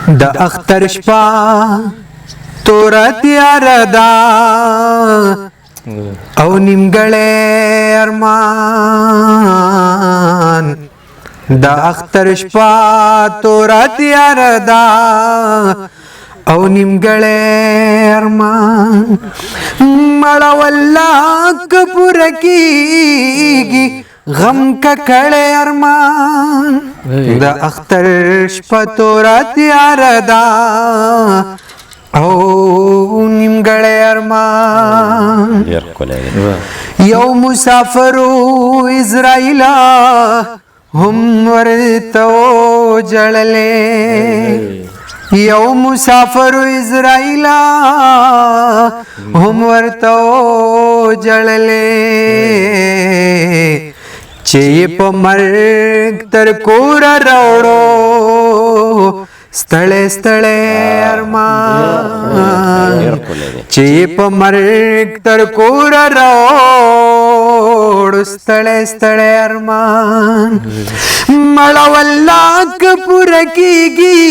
د اختر شپه تور تیار دا او نیمګړی ارمان د اختر شپه تور تیار دا او نیمګړی ارمان مړه والله که پوره کیږي غم ککړی ارمان د اختر شپه تور تیار دا او نیمګړی ارمان یو مسافر اسرائیل هم ورته وژړلې یو مسافر اسرائیل هم ورته وژړلې چې په مرګ تر کور راوړو ستړی ستړی ارمان چې په مرګ تر کور راوړو ستړی ستړی ارمان مړه والله که پوره کیږي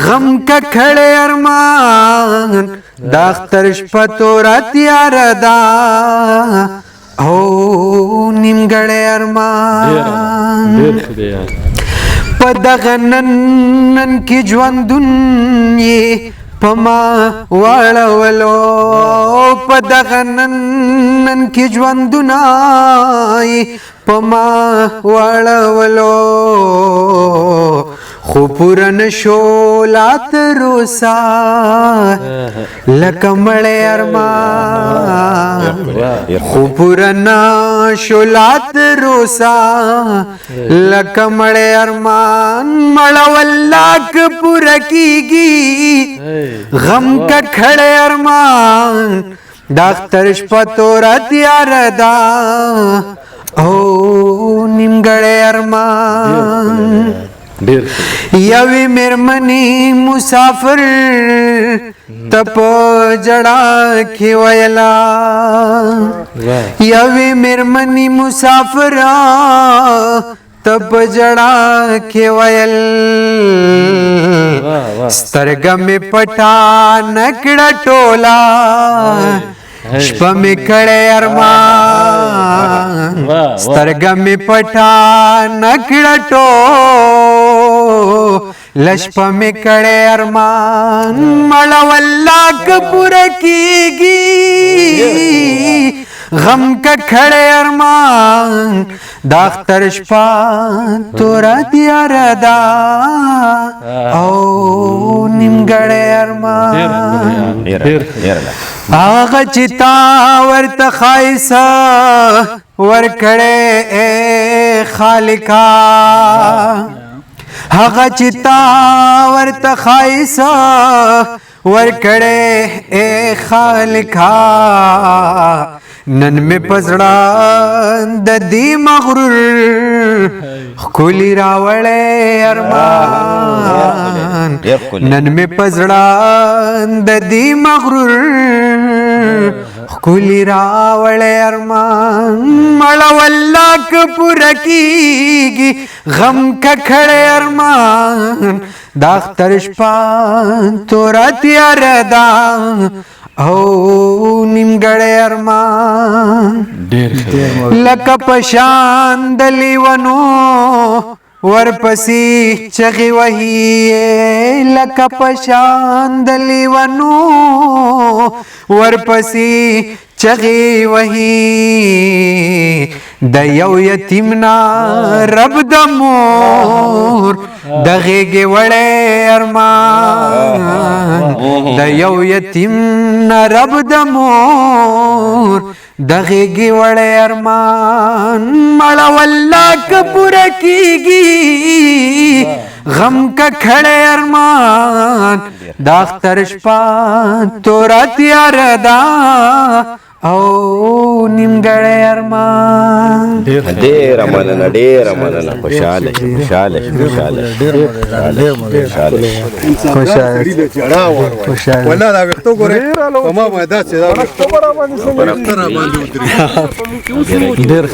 غم ککړی ارمان د اختر شپه توره تیاره ده او نیمګړی ارمان په دغه نن کې ژوندون یې په ما واړولو په دغه نن کې ژوندونه یې په ما واړولو خو پوره نشو لا تر اوسه لکه مړی ارمان خو پوره نشو لا تر اوسه لکه مړی ارمان مړه والله که پوره کیږي غم ککړی ارمان د اختر شپه توره تیاره ده او نیمګړی ارمان یوی میرمنی مسافر تپ جڑا کی ویلا یوی میرمنی مسافر تپ جڑا کی ویل سترګه می پټا نکړه ټولا شپه می کړه ارمان سترګه می پټا نکړه ټولا شپه می کړه ارمان مړه والله که پوره کیږي غم ککړی ارمان د اختر شپه توره تیاره ده او نیمګړی ارمان هغه چې تا ورته ښایسته ورکړی خالقه هغه چې تا ورته ښایسته ورکړی خالقه نن می پزړه د دې مغرور ښکلي راوړی ارمان نن می پزړه د دې مغرور ښکلي راوړی ارمان مړه والله که پوره کیږي غم ککړی ارمان د اختر شپه توره تیاره ده او نیمګړی ارمان لکه په شان د لیونو ورپسې چغې وهي لکه په شان د لیونو ورپسې چغې وهي د یو یتیم نه رب د مور د غېږې وړی ارمان د یو یتیم نه رب د مور د غېږې وړی ارمان مړه والله که پوره کیږي غم ککړی ارمان د اختر شپه توره تیاره ده او نیمګړی ارمان ډېره مننه خوشحاله والله دا وختو ګورې ما باید دا چې دا وختو برابر باندې ډېر